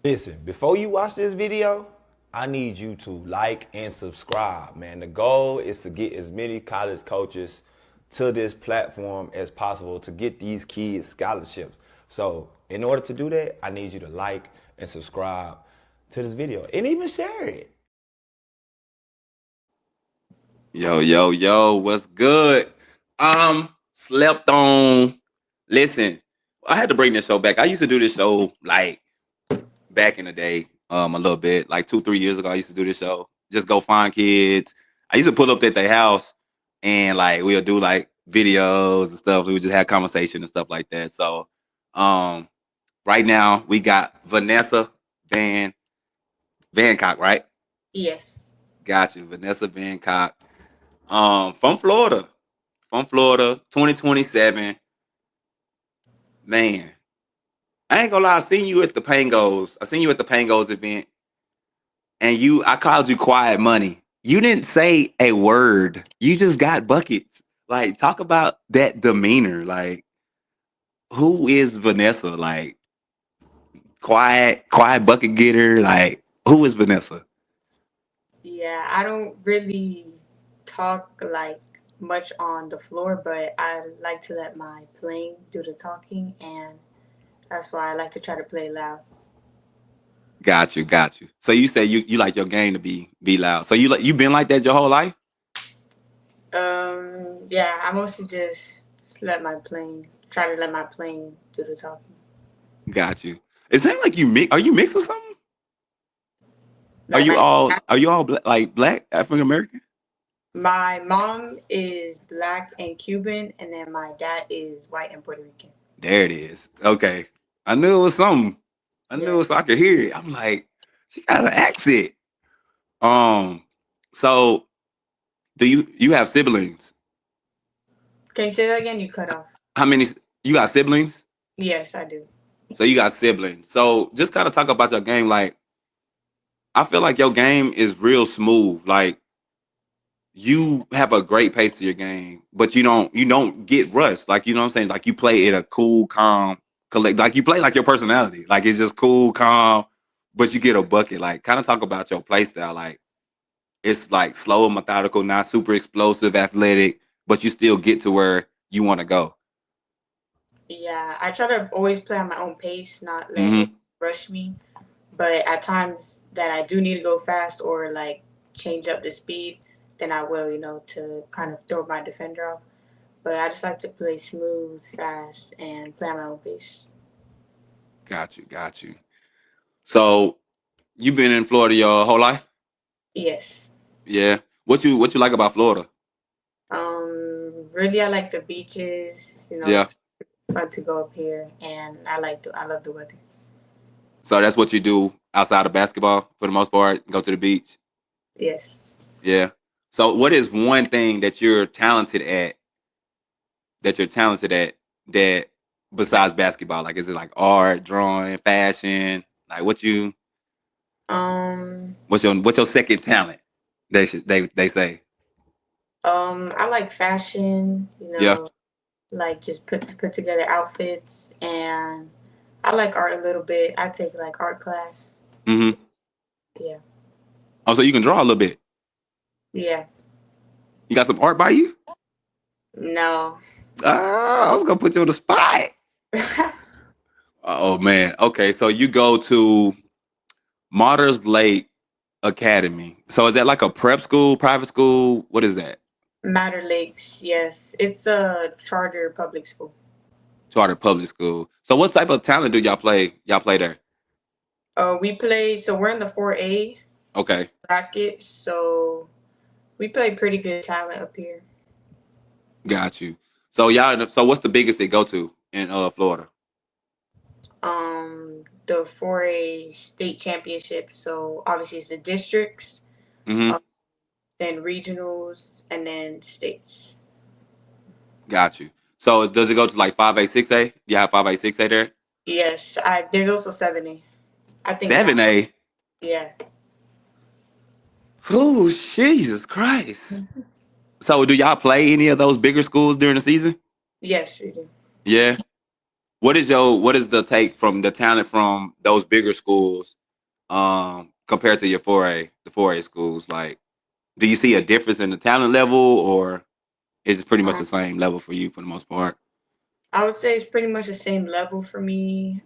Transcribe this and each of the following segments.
Listen, before you watch this video, I need you to like and subscribe, man. The goal is to get as many college coaches to this platform as possible to get these kids scholarships. So in order to do that, I need you to like and subscribe to this video and even share it. Yo, what's good? Slept on. Listen, I had to bring this show back. I used to do this show like back in the day, a little bit, like 2-3 years ago. I used to do this show. Just go find kids. I used to pull up at their house and like we'll do like videos and stuff. We would just have conversation and stuff like that. So right now we got Vanessa Vancott, right? Yes. Got you, Vanessa Vancott. From Florida. 2027. Man, I ain't gonna lie, I seen you at the Pangos. I seen you at the Pangos event, and I called you Quiet Money. You didn't say a word. You just got buckets. Like, talk about that demeanor. Like, who is Vanessa? Like, quiet bucket getter. Like, who is Vanessa? Yeah, I don't really talk like much on the floor, but I like to let my playing do the talking, and that's why I like to try to play loud. Got you. So you say you like your game to be loud. So you been like that your whole life? Yeah, I mostly just try to let my playing do the talking. Got you. It sounds like you mix. Are you mixed with something? Are Like you my all like black African American? my mom is black and Cuban, and then my dad is white and Puerto Rican. There it is. Okay, I knew it was something. I knew Yeah. it was, I could hear it. I'm like, she got an accent. Um, so do you have siblings? Can you say that again? You cut off. How many you got siblings? Yes, I do. So you got siblings. So just kind of talk about your game. Like, I feel like your game is real smooth. Like, you have a great pace to your game, but you don't get rushed. Like, you know what I'm saying? Like, you play at a cool, calm, collect. Like, you play like your personality. Like, it's just cool, calm, but you get a bucket. Like, kind of talk about your play style. Like, it's like slow and methodical, not super explosive, athletic, but you still get to where you want to go. Yeah, I try to always play on my own pace, not let it Hmm. rush me. But at times that I do need to go fast or like change up the speed, then I will, to kind of throw my defender off. But I just like to play smooth, fast, and play on my own pace. Got you. So you've been in Florida your whole life? Yes. Yeah. What you like about Florida? Really, I like the beaches. Yeah. It's fun to go up here, and I love the weather. So that's what you do outside of basketball for the most part. Go to the beach. Yes. Yeah. So what is one thing that you're talented at? That besides basketball? Like, is it like art, drawing, fashion? Like, Um, what's your second talent? They say. I like fashion. Yeah. Like just put together outfits, and I like art a little bit. I take like art class. Mm-hmm. Yeah. Oh, so you can draw a little bit. Yeah. You got some art by you? No. Ah, I was gonna put you on the spot. Oh man. Okay, so you go to Martyrs Lake Academy. So is that like a prep school, private school? What is that? Matter Lakes, yes. It's a charter public school. Charter public school. So what type of talent do y'all play? Y'all play there? So we're in the 4A Okay, bracket, so we play pretty good talent up here. got you. So y'all. So what's the biggest they go to in Florida? The 4A state championship, so obviously it's the districts, Mm-hmm. um, then regionals, and then states. Got you. So does it go to like 5A, 6A? You have 5A, 6A there? Yes, there's also 7A. I think that, 7A? yeah. Oh, Jesus Christ. So do y'all play any of those bigger schools during the season? Yes, we do. Yeah. what is the take from the talent from those bigger schools compared to your the 4A schools? Like, do you see a difference in the talent level, or is it pretty much the Um, same level for you for the most part? I would say it's pretty much the same level for me.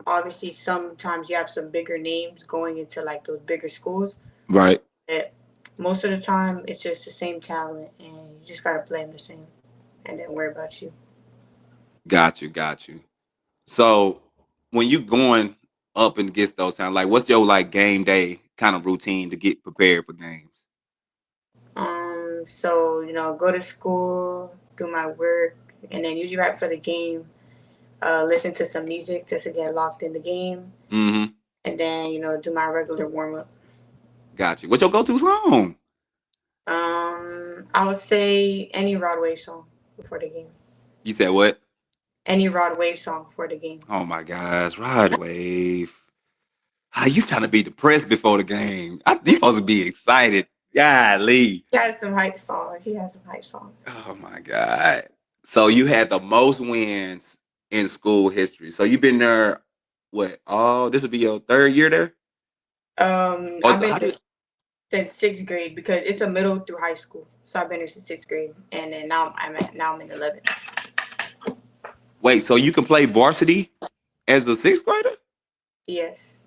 Obviously, sometimes you have some bigger names going into like those bigger schools, Right. but most of the time it's just the same talent, and you just gotta play them the same, and then worry about you. Got you. Got you. So when you going up and against those times, like what's your like game day kind of routine to get prepared for games? So go to school, do my work, and then usually right for the game, listen to some music just to get locked in the game, Mm-hmm. and then do my regular warm up. Got you. What's your go-to song? I would say any Rod Wave song before the game. You said what? Any Rod Wave song before the game. Oh my gosh, Ride Wave. How you trying to be depressed before the game? You supposed to be excited. Golly. He has some hype song. He has some hype song. Oh my God. So you had the most wins in school history. So you've been there, what? Oh, this would be your third year there? Oh, I've so been how there did since sixth grade because it's a middle through high school. So I've been there since sixth grade, and then now I'm in 11th. wait, so you can play varsity as a sixth grader? Yes.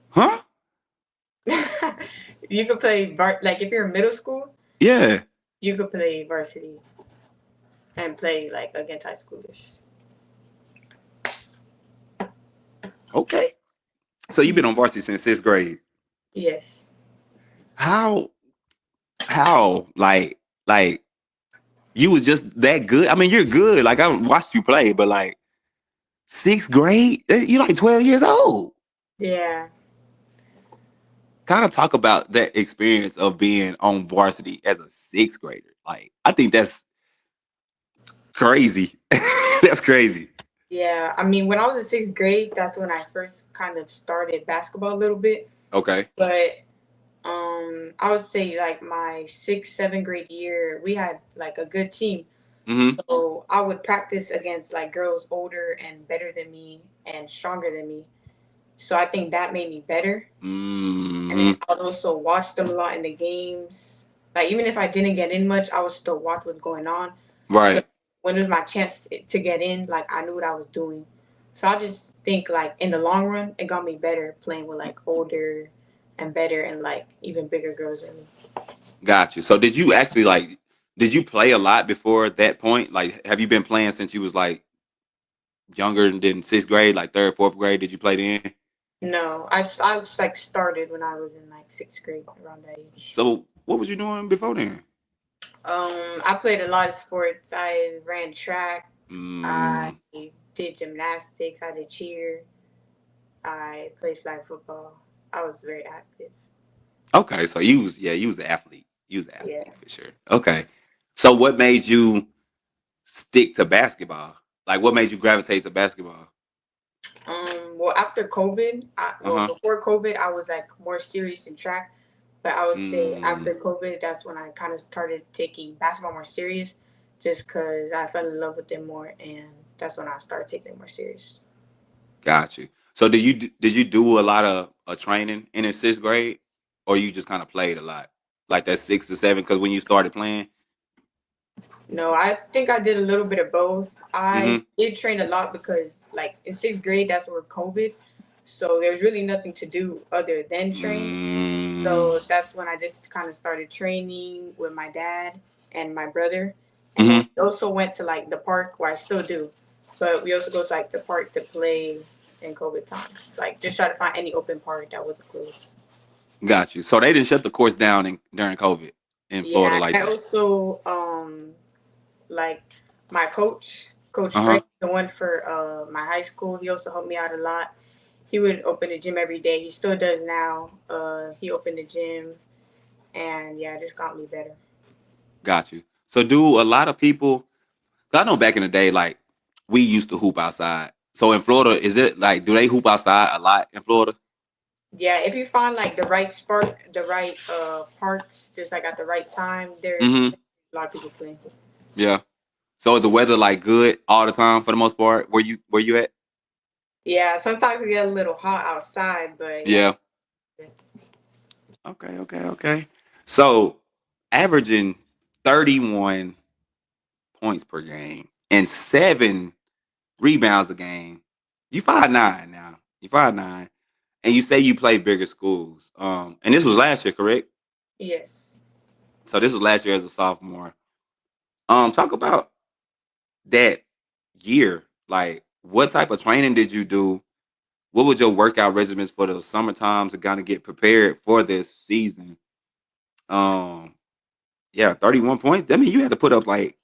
Huh? You could play like if you're in middle school, Yeah. you could play varsity and play like against high schoolers. Okay. So you've been on varsity since sixth grade. Yes. How like you was just that good? I mean, you're good. Like I watched you play, but like sixth grade, you're like 12 years old. Yeah. Kind of talk about that experience of being on varsity as a sixth grader. Like, I think that's crazy. That's crazy. Yeah. I mean, when I was in sixth grade, that's when I first kind of started basketball a little bit. Okay. But I would say like my sixth, seventh grade year, we had like a good team. Mm-hmm. So I would practice against like girls older and better than me and stronger than me. So I think that made me better. And then Mm-hmm. I would also watch them a lot in the games. Like even if I didn't get in much, I would still watch what's going on. So Right. when it was my chance to get in, like I knew what I was doing. So I just think like in the long run, it got me better playing with like older and better and like even bigger girls than me. Got you. So did you actually like did you play a lot before that point? Like have you been playing since you was like younger than sixth grade, like third, fourth grade? Did you play then? No, I was like started when I was in like sixth grade around that age. So what was you doing before then? I played a lot of sports. I ran track. I Mm, did gymnastics. I did cheer. I played flag football. I was very active. okay, so you was an athlete. You was an Yeah. athlete for sure. Okay. So what made you stick to basketball? Like what made you gravitate to basketball? Well, after COVID, Uh-huh. before COVID, I was like more serious in track. But I would say Mm, after COVID, that's when I kind of started taking basketball more serious, just because I fell in love with it more, and that's when I started taking it more serious. got you. So did you do a lot of training in the sixth grade, or you just kind of played a lot, like that six to seven? Because when you started playing, No, I think I did a little bit of both. I mm-hmm. did train a lot because, like, in sixth grade, that's where COVID. So there's really nothing to do other than train. Mm, So that's when I just kind of started training with my dad and my brother. And then mm-hmm. we also went to, like, the park, where I still do. But we also go to, like, the park to play in COVID times. Like, just try to find any open park that wasn't closed. Got you. So they didn't shut the course down during COVID in Florida Yeah, like I that. also, like my Coach Uh Frank, huh. the one for my high school. He also helped me out a lot. He would open the gym every day. He still does now. He opened the gym, and yeah, it just got me better. Got you. So do a lot of people? 'Cause I know back in the day, like we used to hoop outside. So in Florida, is it like do they hoop outside a lot in Florida? Yeah, if you find like the right spark, the right parks, just like at the right time, there's Mm-hmm. a lot of people playing. Yeah. So is the weather like good all the time for the most part? Where you at? Yeah, sometimes we get a little hot outside, but yeah. Yeah. Okay. So averaging 31 points per game and 7 rebounds a game. You 5'9" now. You 5'9", and you say you play bigger schools. And this was last year, correct? Yes. So this was last year as a sophomore. Talk about that year. Like, what type of training did you do? What was your workout regimens for the summertime to kind of get prepared for this season? Um, yeah, 31 points. That mean you had to put up like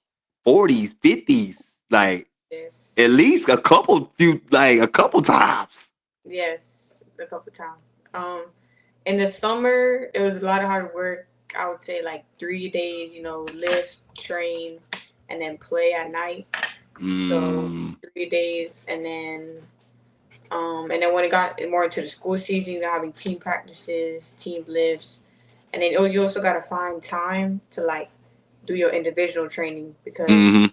40s, 50s, like Yes. at least a couple times. Yes. A couple times. In the summer, it was a lot of hard work. I would say like 3 days. Lift, train, and then play at night. So Mm, 3 days, and then when it got more into the school season, having team practices, team lifts, and then you also gotta find time to like do your individual training because hmm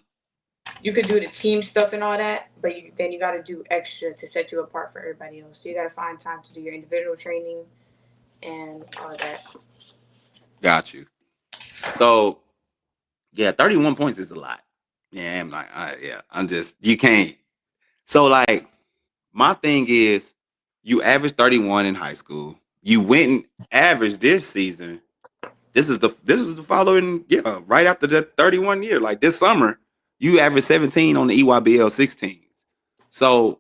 you could do the team stuff and all that, but then you gotta do extra to set you apart from everybody else. So you gotta find time to do your individual training and all that. Got you. So yeah, 31 points is a lot. Yeah, I'm just you can't. So like my thing is, you averaged 31 in high school. You went and averaged this season. This is the following right after the 31 year. Like this summer, you averaged 17 on the EYBL 16. So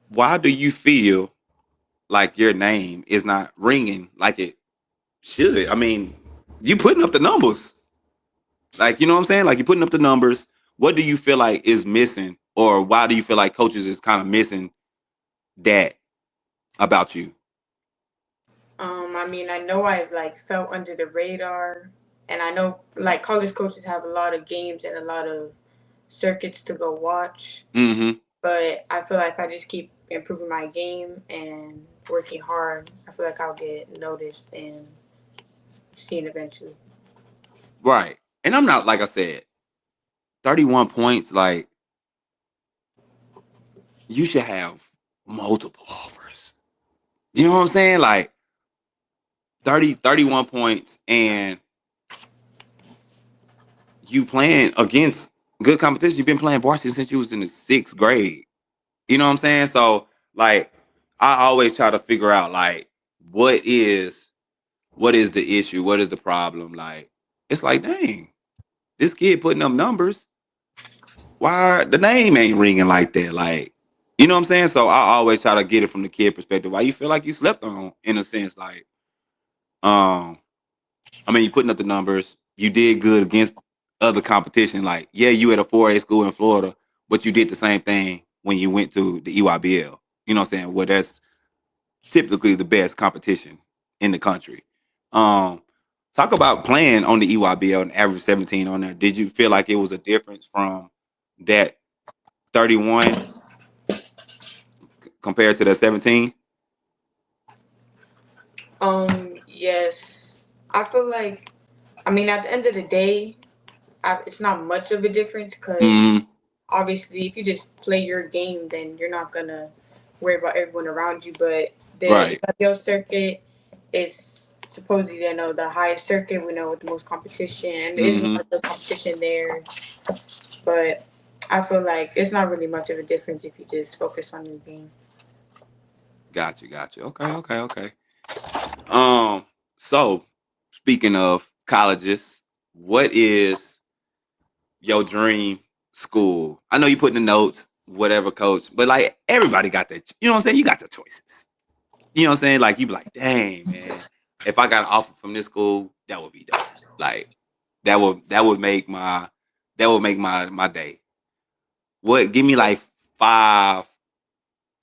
why do you feel like your name is not ringing like it should? I mean, you putting up the numbers. Like, you know what I'm saying? Like you're putting up the numbers. What do you feel like is missing? Or why do you feel like coaches is kind of missing that about you? I mean, I know I like felt under the radar, and I know like college coaches have a lot of games and a lot of circuits to go watch. Mm-hmm. But I feel like if I just keep improving my game and working hard, I feel like I'll get noticed and seen eventually. Right. And I'm not, like I said, 31 points, like you should have multiple offers. You know what I'm saying? Like 31 points and you playing against good competition. You've been playing varsity since you was in the 6th grade. You know what I'm saying? So like I always try to figure out like what is the issue? What is the problem? Like it's like, dang, this kid putting up numbers. Why the name ain't ringing like that? Like, you know what I'm saying? So I always try to get it from the kid perspective. Why you feel like you slept on, in a sense, like, um, I mean, you putting up the numbers. You did good against other competition. Like, yeah, you at a 4A school in Florida, but you did the same thing when you went to the EYBL. You know what I'm saying? Well, that's typically the best competition in the country. Um, Talk about playing on the EYBL and average 17 on there. Did you feel like it was a difference from that 31 compared to the 17? Yes, I feel like, I mean, at the end of the day, it's not much of a difference because Mm, obviously, if you just play your game, then you're not gonna worry about everyone around you. But the right. EPL circuit is supposedly, the highest circuit. We know with the most competition. There's a Mm-hmm. lot of competition there, but I feel like it's not really much of a difference if you just focus on your game. Got you. Okay. Um, so speaking of colleges, what is your dream school? I know you put in the notes, whatever, coach, but like everybody got that. You know what I'm saying? You got your choices. You know what I'm saying? Like you be like, dang man, if I got an offer from this school, that would be dope. Like that would make my day. What? Give me like 5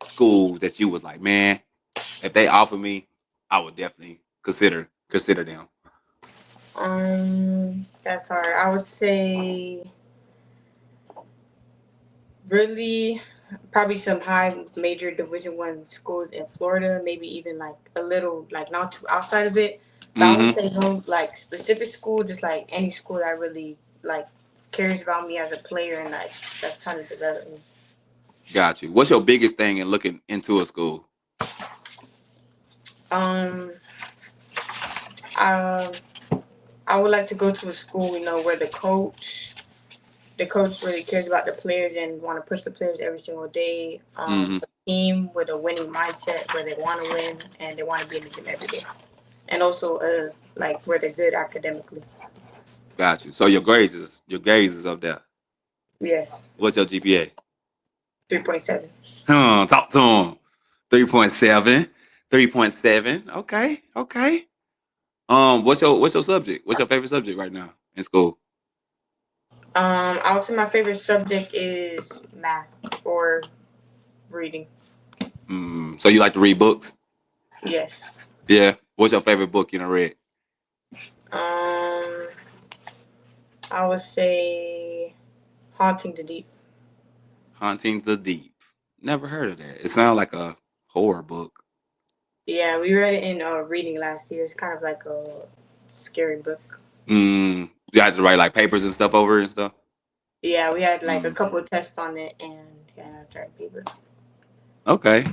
schools that you was like, man, if they offer me, I would definitely consider them. That's hard. I would say really probably some high major Division 1 schools in Florida, maybe even like a little like not too outside of it. But I would Mm-hmm. say no like specific school, just like any school I really like cares about me as a player and like that's trying to develop me. Got you. What's your biggest thing in looking into a school? Um, um, I would like to go to a school, where the coach really cares about the players and want to push the players every single day. Mm-hmm. A team with a winning mindset where they want to win and they want to be in the gym every day, and also like where they're good academically. Got you. So your grades is up there. Yes, What's your GPA? 3.7. Talk to him. 3.7. 3.7. Okay. Okay. What's your subject? What's your favorite subject right now in school? I would say my favorite subject is math or reading. So you like to read books? Yes. Yeah. What's your favorite book you done read? Um, I would say Haunting the Deep. Haunting the Deep. Never heard of that. It sounds like a horror book. Yeah, we read it in reading last year. It's kind of like a scary book. You had to write like papers and stuff over it and stuff. Yeah, we had like a Mm. couple of tests on it, and yeah, I tried paper. Okay.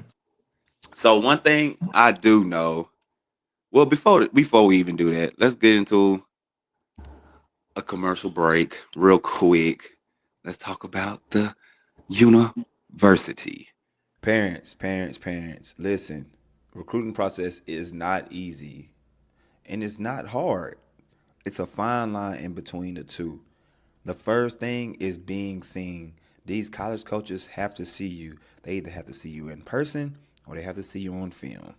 So one thing I do know. Well, before we even do that, let's get into a commercial break real quick. Let's talk about the university. Parents, listen. Recruiting process is not easy and it's not hard. It's a fine line in between the two. The first thing is being seen. These college coaches have to see you. They either have to see you in person or they have to see you on film.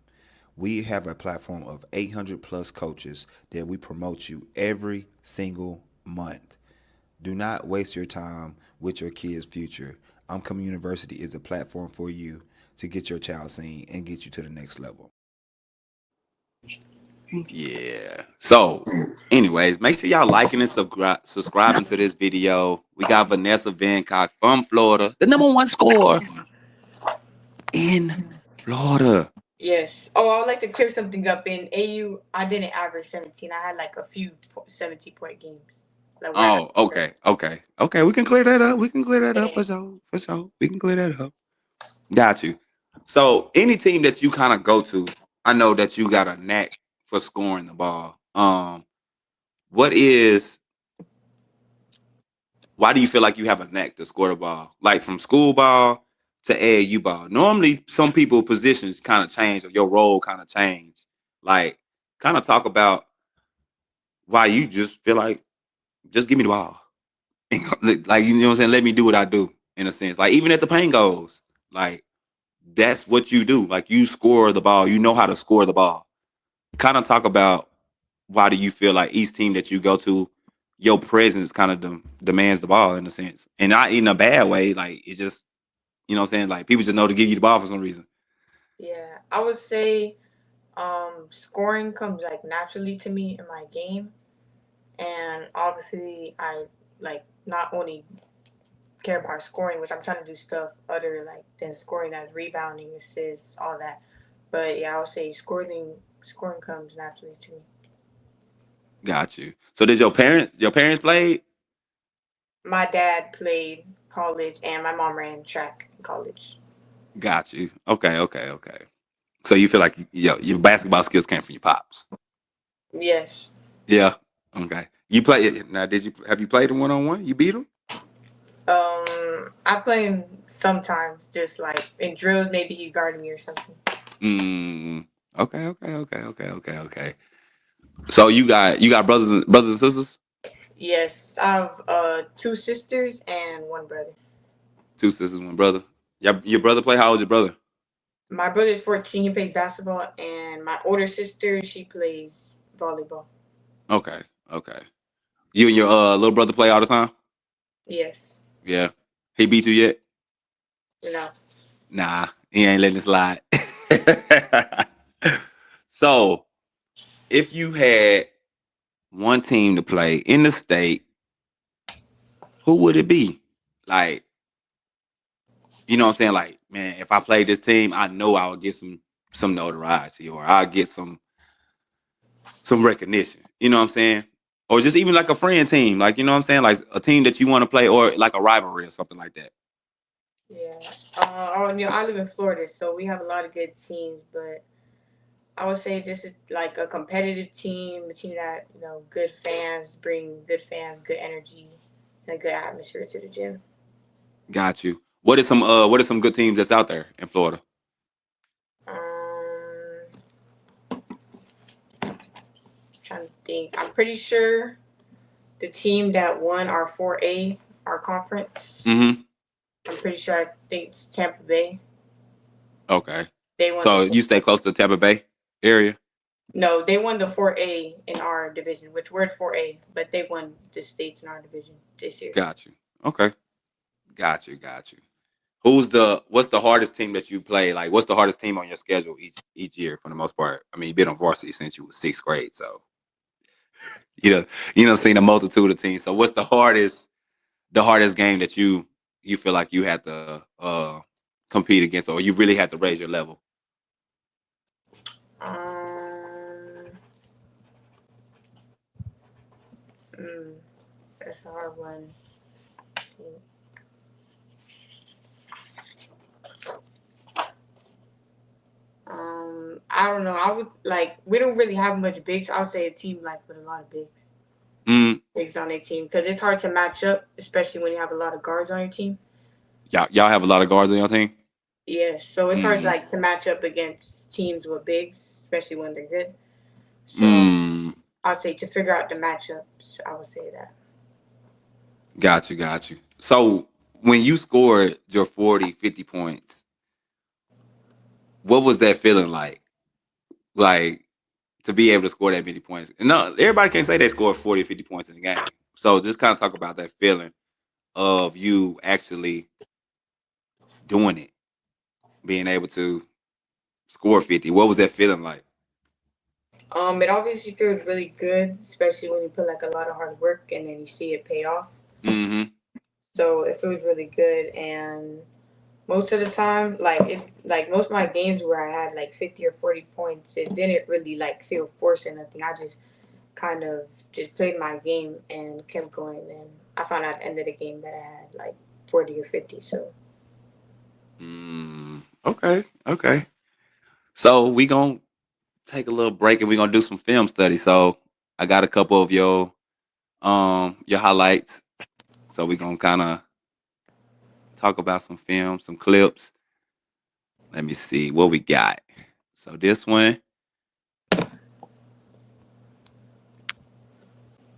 We have a platform of 800 plus coaches that we promote you every single month. Do not waste your time with your kid's future. I'm Coming University is a platform for you to get your child seen and get you to the next level. Yeah. So, anyways, make sure y'all liking and subscribing to this video. We got Vanessa Vancott from Florida, the number one scorer in Florida. Yes. Oh, I would like to clear something up. In AU, I didn't average 17. I had like a few 70-point games. Like where I Oh, okay. We can clear that up. We can clear that up yeah. for sure. For sure. We can clear that up. Got you. So, any team that you kind of go to, I know that you got a knack for scoring the ball. What is Why do you feel like you have a knack to score the ball? Like from school ball to AAU ball. Normally, some people positions kind of change or your role kind of change. Like, kind of talk about why you just feel like just give me the ball. Like, you know what I'm saying? Let me do what I do in a sense. Like, even at the paint goals, like that's what you do. Like, you score the ball. You know how to score the ball. Kind of talk about why do you feel like each team that you go to, your presence kind of demands the ball in a sense, and not in a bad way. Like it's just, you know what I'm saying? Like people just know to give you the ball for some reason. Yeah, I would say scoring comes like naturally to me in my game, and obviously I like not only care about scoring, which I'm trying to do stuff other like than scoring, as rebounding, assists, all that. But yeah, I would say scoring comes naturally to me. Got you. So did your parents play? My dad played college, and my mom ran track in college. Got you. Okay. So you feel like your basketball skills came from your pops? Yes. Yeah. Okay. You play now? Have you played him 1-on-1? You beat him? I play him sometimes, just like in drills. Maybe he guarded me or something. Mm. Okay. So you got brothers and sisters? Yes, I have two sisters and one brother. Two sisters, one brother. Your brother play? How old's your brother? My brother is 14. He plays basketball, and my older sister she plays volleyball. Okay. You and your little brother play all the time? Yes. Yeah. He beat you yet? No. Nah, he ain't letting it slide. So, if you had one team to play in the state, who would it be? Like, you know what I'm saying? Like, man, if I played this team, I know I would get some notoriety or I'll get some recognition. You know what I'm saying? or just even like a friend team, like you know what I'm saying, like a team that you want to play, or like a rivalry or something like that. Yeah. I live in Florida, so we have a lot of good teams, but I would say just like a competitive team, a team that good fans bring good fans, good energy, and a good atmosphere to the gym. Got you. What are some good teams that's out there in Florida? Um, Trying to think. I'm pretty sure the team that won our 4A, our conference. Mm-hmm. I'm pretty sure. I think it's Tampa Bay. Okay. They won the So four. you stay close to the Tampa Bay area? No, they won the 4A in our division, which we're 4A, but they won the states in our division this year. Got you. Okay. Got you. What's the hardest team that you play? Like, what's the hardest team on your schedule each year for the most part? I mean, you've been on varsity since you were sixth grade, so seen a multitude of teams. So what's the hardest game that you feel like you had to compete against, or you really had to raise your level? Um, mm, that's a hard one. I don't know. I would like. We don't really have much bigs. I'll say a team like with a lot of bigs, Mm, bigs on their team because it's hard to match up, especially when you have a lot of guards on your team. y'all have a lot of guards on your team. Yeah, so it's hard Mm, like to match up against teams with bigs, especially when they're good. So mm, I'd say to figure out the matchups, I would say that. got you. So when you scored your 40, 50 points, what was that feeling like? Like to be able to score that many points. And no, everybody can't say they scored 40, 50 points in the game. So just kind of talk about that feeling of you actually doing it, being able to score 50. What was that feeling like? It obviously feels really good, especially when you put like a lot of hard work and then you see it pay off. Mm-hmm. So it feels really good, and most of the time, like most of my games where I had like 50 or 40 points, it didn't really like feel forced or nothing. I just kind of just played my game and kept going, and I found out at the end of the game that I had like 40 or 50. So Okay. So we gonna take a little break and we're gonna do some film study. So I got a couple of your highlights. So we're gonna kind of talk about some film, some clips. Let me see what we got. So this one.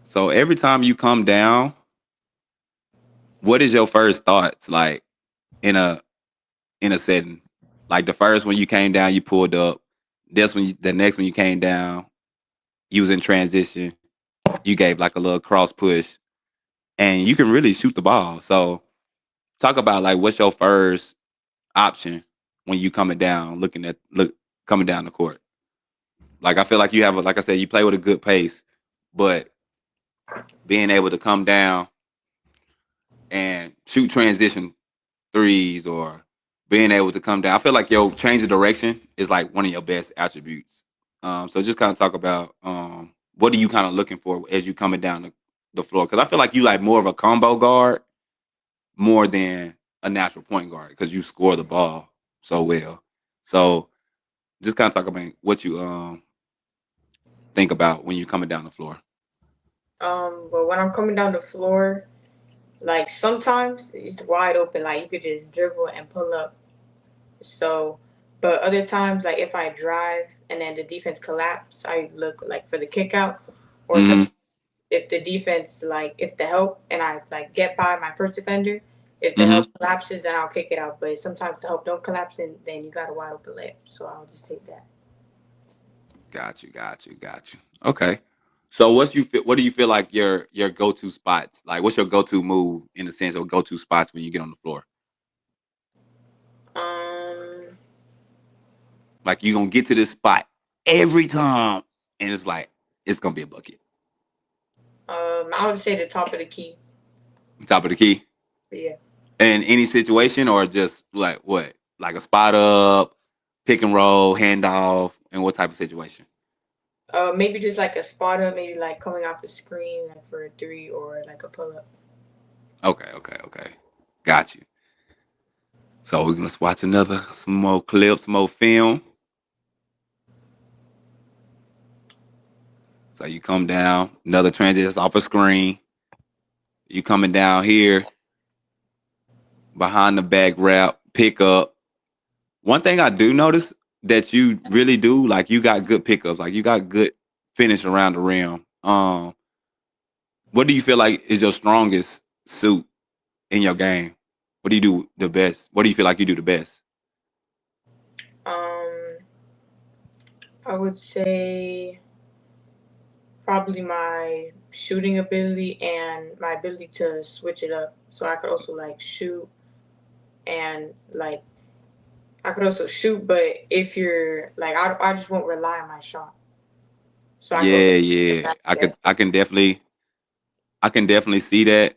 So every time you come down, what is your first thoughts like in a setting? Like the first one you came down, you pulled up. The next one you came down, you was in transition. You gave like a little cross push, and you can really shoot the ball. So talk about like what's your first option when you coming down the court. Like I feel like like I said, you play with a good pace, but being able to come down and shoot transition threes or being able to come down. I feel like your change of direction is like one of your best attributes. So just kind of talk about what are you kind of looking for as you coming down the floor? Because I feel like you like more of a combo guard more than a natural point guard because you score the ball so well. So just kind of talk about what you think about when you're coming down the floor. but when I'm coming down the floor, like sometimes it's wide open, like you could just dribble and pull up. So, but other times, like if I drive and then the defense collapse, I look like for the kick out, or Mm-hmm. sometimes if the defense like if the help and I like get by my first defender, if the Mm-hmm. help collapses, then I'll kick it out. But sometimes the help don't collapse, and then you got a wide open layup. So I'll just take that. Got you. Okay. So what do you feel like your go to spots? Like what's your go to move in the sense of go to spots when you get on the floor? Um, Like you gonna get to this spot every time, and it's like it's gonna be a bucket. I would say the top of the key. Top of the key. But yeah. In any situation, or just like what? Like a spot up, pick and roll, handoff, and what type of situation? Maybe just like a spot up, maybe like coming off the screen like for a three or like a pull up. Okay. Got you. So let's watch some more clips, some more film. So you come down, another transition off a screen. You coming down here behind the back wrap, pick up. One thing I do notice that you really do, like you got good pickups, like you got good finish around the rim. What do you feel like is your strongest suit in your game? What do you do the best? What do you feel like you do the best? Um, I would say probably my shooting ability and my ability to switch it up. So I could also like shoot and like I could also shoot, but if you're like I just won't rely on my shot. So I could also Yeah. I can definitely see that.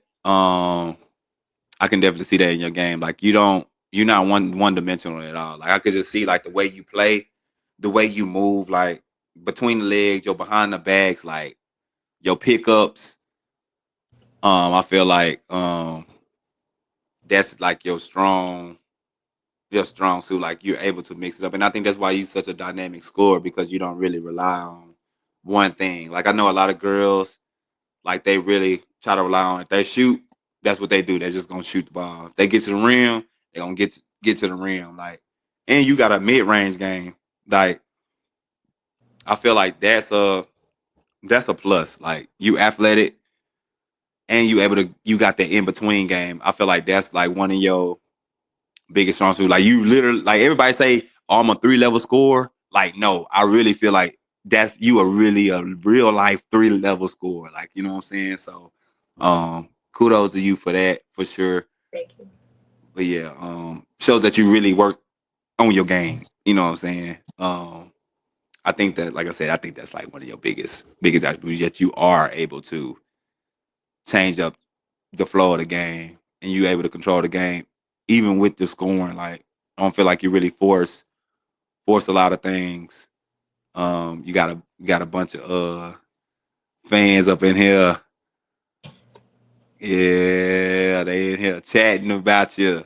I can definitely see that in your game. Like you're not one dimensional at all. Like I could just see like the way you play, the way you move, like between the legs, your behind the backs, like your pickups. I feel like that's like your strong suit. Like you're able to mix it up, and I think that's why you're such a dynamic scorer because you don't really rely on one thing. Like I know a lot of girls, like they really try to rely on if they shoot, that's what they do. They're just gonna shoot the ball. If they get to the rim, they're gonna get to the rim. Like, and you got a mid range game. Like I feel like that's a plus. Like you athletic and you got the in between game. I feel like that's like one of your biggest strong suits. Like you literally like everybody say, oh, I'm a 3-level scorer. Like, no, I really feel like that's you are really a real life 3-level scorer. Like, you know what I'm saying? So kudos to you for that for sure. thank you. But yeah, shows that you really work on your game. You know what I'm saying? I think that, like I said, I think that's like one of your biggest attributes that you are able to change up the flow of the game and you able to control the game even with the scoring. Like I don't feel like you really force a lot of things. You got a bunch of fans up in here. Yeah, they in here chatting about you.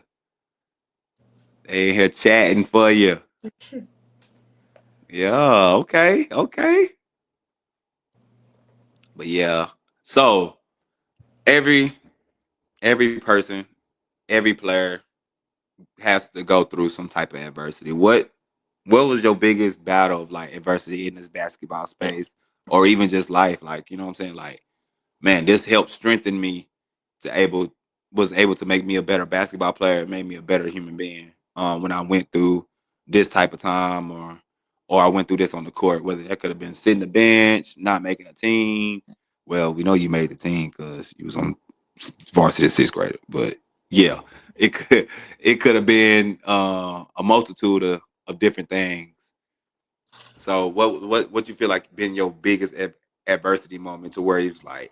They in here chatting for you. Yeah, okay. But yeah. So every every person, every player has to go through some type of adversity. What was your biggest battle of like adversity in this basketball space or even just life? Like, you know what I'm saying? Like, man, this helped strengthen me to able was able to make me a better basketball player, it made me a better human being. When I went through this type of time or I went through this on the court, whether that could have been sitting the bench, not making a team. Well, we know you made the team because you was on varsity 6th grader. But yeah, it could have been a multitude of different things. So what you feel like been your biggest adversity moment to where it's like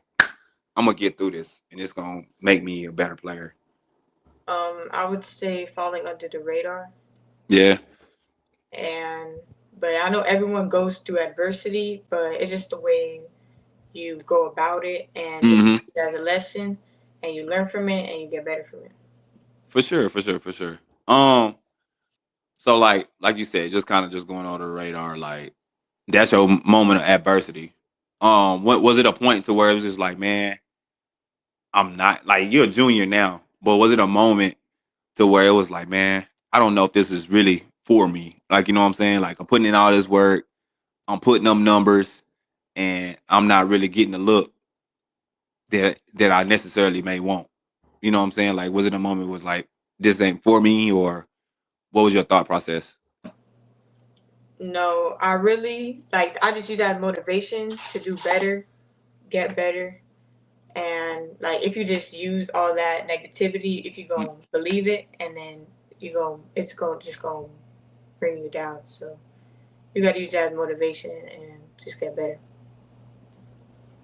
I'm gonna get through this and it's gonna make me a better player. I would say falling under the radar, Yeah. and but I know everyone goes through adversity, but it's just the way you go about it, and if you Hmm. take it as a lesson, and you learn from it, and you get better from it. For sure. So like you said, just kind of just going under the radar, like that's your moment of adversity. What was it a point to where it was just like, man, I'm not like you're a junior now, but was it a moment to where it was like, man, I don't know if this is really for me. Like, you know what I'm saying? Like I'm putting in all this work, I'm putting up numbers, and I'm not really getting the look that I necessarily may want. You know what I'm saying? Like, was it a moment was like this ain't for me, or what was your thought process? No, I really like. I just use that motivation to do better, get better, and like if you just use all that negativity, if you Mm, go believe it, and then it's going just going to bring you down. So you got to use that as motivation and just get better.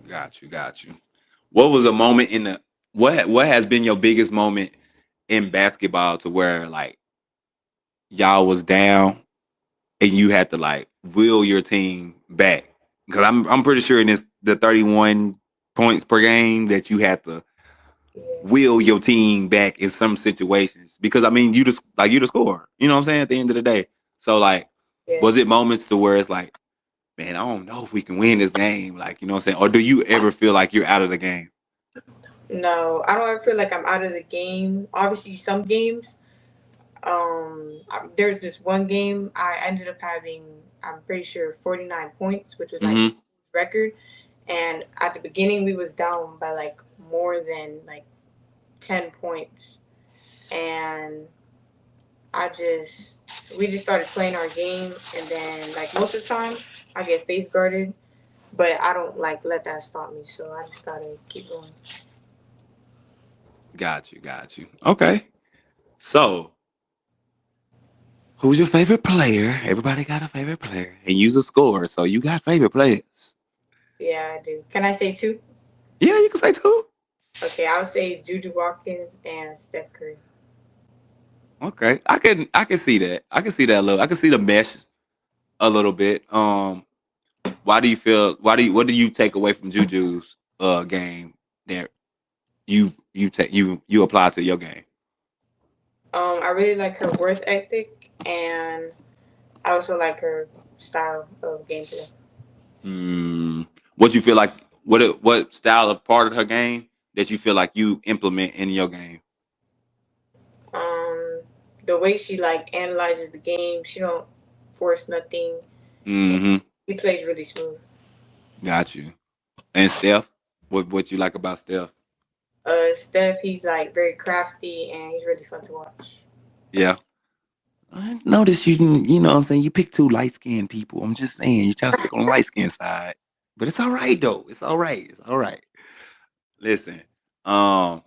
got you. What was a moment in the what has been your biggest moment in basketball to where like y'all was down and you had to like will your team back Because I'm pretty sure in the 31 points per game that you had to Yeah. will your team back in some situations. Because I mean, you the scorer. You know what I'm saying? At the end of the day, so like, Yeah. was it moments to where it's like, man, I don't know if we can win this game. Like, you know what I'm saying? Or do you ever feel like you're out of the game? No, I don't ever feel like I'm out of the game. Obviously, some games. There's this one game I ended up having. I'm pretty sure 49 points, which was like Mm-hmm. record. And at the beginning, we was down by like more than like 10 points, and I just we just started playing our game, and then like most of the time, I get face guarded, but I don't like let that stop me. So I just gotta keep going. Got you. Got you. Okay. So, who's your favorite player? Everybody got a favorite player, and you's a scorer, so you got favorite players. Yeah, I do. Can I say two? Yeah, you can say two. Okay, I'll say Juju Watkins and Steph Curry. Okay, I can see that. I can see that a little. I can see the mesh a little bit. Why do you feel? What do you take away from Juju's game that you apply to your game? I really like her worth ethic, and I also like her style of gameplay. Mm, what you feel like? What style of part of her game that you feel like you implement in your game? Um, the way she like analyzes the game, she don't force nothing, and Mm-hmm. he plays really smooth. Got you. And Steph, what you like about Steph? Steph, he's like very crafty and he's really fun to watch. Yeah. I noticed you didn't, you know what I'm saying? You pick two light skinned people. I'm just saying, you're trying to stick on the light skinned side. But it's all right though. It's all right. It's all right. Listen, um,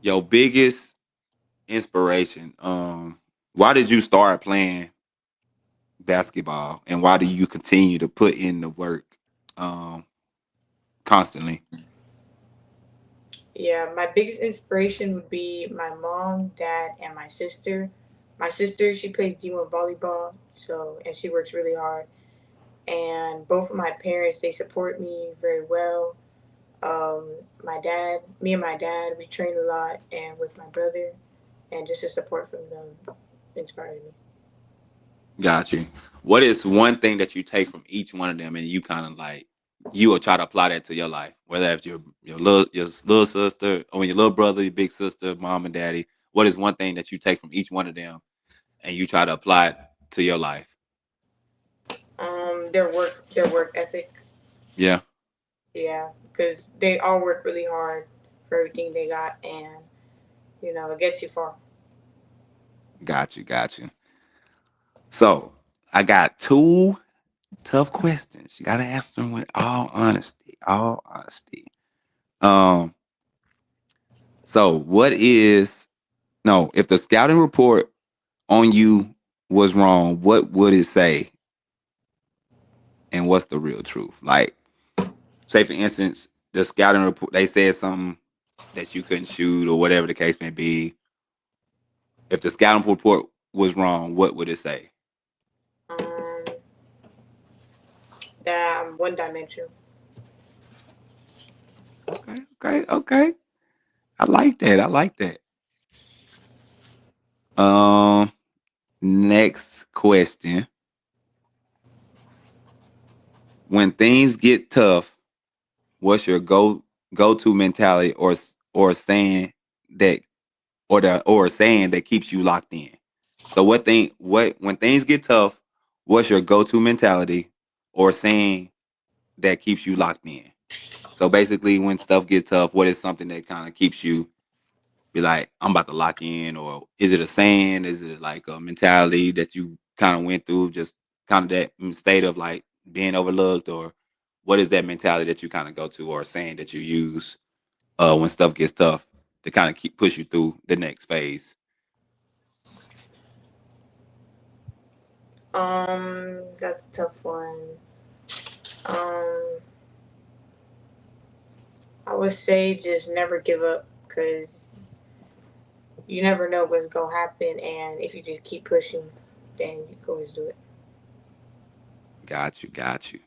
your biggest inspiration. Why did you start playing basketball and why do you continue to put in the work um constantly? Yeah, my biggest inspiration would be my mom, dad, and my sister. My sister, she plays D1 volleyball, so and she works really hard. And both of my parents, they support me very well. My dad, me and my dad, we train a lot, and with my brother, and just the support from them inspired me. Got you. What is one thing that you take from each one of them and you kind of like you will try to apply that to your life, whether it's your little sister or your little brother, your big sister, mom and daddy. What is one thing that you take from each one of them and you try to apply it to your life? Their work ethic, Yeah, yeah, because they all work really hard for everything they got, and it gets you far. got you, got you. So I got two tough questions. You gotta answer them with all honesty. All honesty. Um, so what is no, if the scouting report on you was wrong, what would it say? And what's the real truth? Like, say for instance, the scouting report they said something that you couldn't shoot or whatever the case may be. If the scouting report was wrong, what would it say? Um, that I'm one dimensional. Okay, okay, okay. I like that. I like that. Um, next question. When things get tough, what's your go to mentality or saying that or saying that keeps you locked in? So what when things get tough, what's your go to mentality or saying that keeps you locked in? So basically, when stuff gets tough, what is something that kind of keeps you be like, I'm about to lock in, or is it a saying? Is it like a mentality that you kind of went through, just kind of that state of like being overlooked, or what is that mentality that you kind of go to, or a saying that you use when stuff gets tough to kind of keep push you through the next phase? That's a tough one. Um, I would say just never give up because you never know what's gonna happen, and if you just keep pushing, then you can always do it. Got you, got you.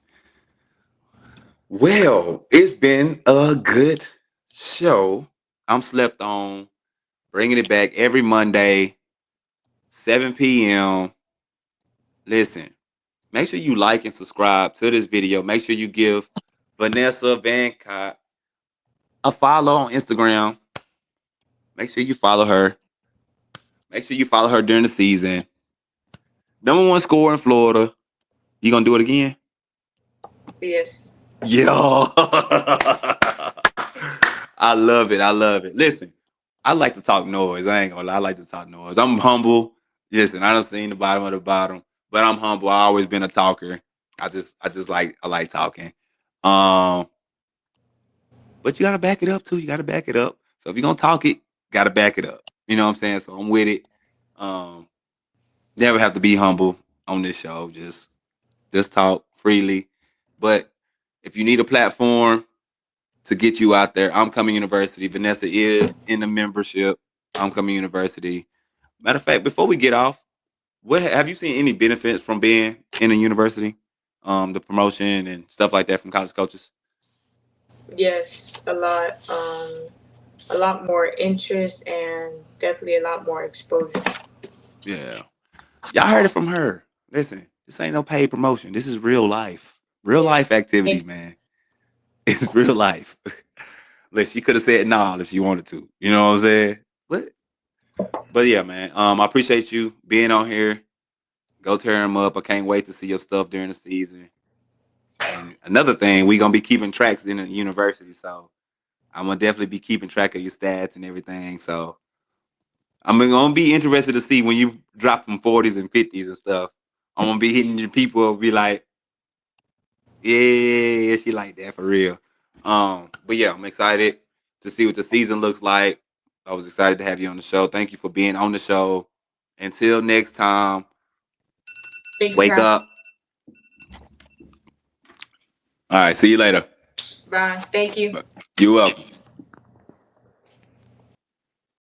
Well, it's been a good show. I'm slept on, bringing it back every Monday, 7 p.m. Listen, make sure you like and subscribe to this video. Make sure you give Vanessa Vancott a follow on Instagram. Make sure you follow her. Make sure you follow her during the season. #1 scorer in Florida. You gonna do it again? Yes. Yeah. I love it. I love it. Listen, I like to talk noise. I ain't gonna lie. I like to talk noise. I'm humble. Listen, I done seen the bottom of the bottom, but I'm humble. I always been a talker. I like talking. Um, but you gotta back it up too. You gotta back it up. So if you're gonna talk it, gotta back it up. You know what I'm saying? So I'm with it. Never have to be humble on this show. Just talk freely. But if you need a platform to get you out there, I'm Coming University. Vanessa is in the membership. I'm Coming University. Matter of fact, before we get off, what have you seen any benefits from being in a university? The promotion and stuff like that from college coaches? Yes, a lot. A lot more interest and definitely a lot more exposure. Yeah. Y'all heard it from her. Listen, this ain't no paid promotion. This is real life. Real life activity, man. It's real life. Like she could have said nah if she wanted to. You know what I'm saying? But yeah, man. I appreciate you being on here. Go tear them up. I can't wait to see your stuff during the season. And another thing, we gonna be keeping tracks in the university, so I'm gonna definitely be keeping track of your stats and everything. So I'm gonna be interested to see when you drop from 40s and 50s and stuff. I'm gonna be hitting your people, be like, yeah, she like that for real. But yeah, I'm excited to see what the season looks like. I was excited to have you on the show. Thank you for being on the show. Until next time, Thank you for wake having up. All right, see you later. me. Bye. Thank you. You're welcome.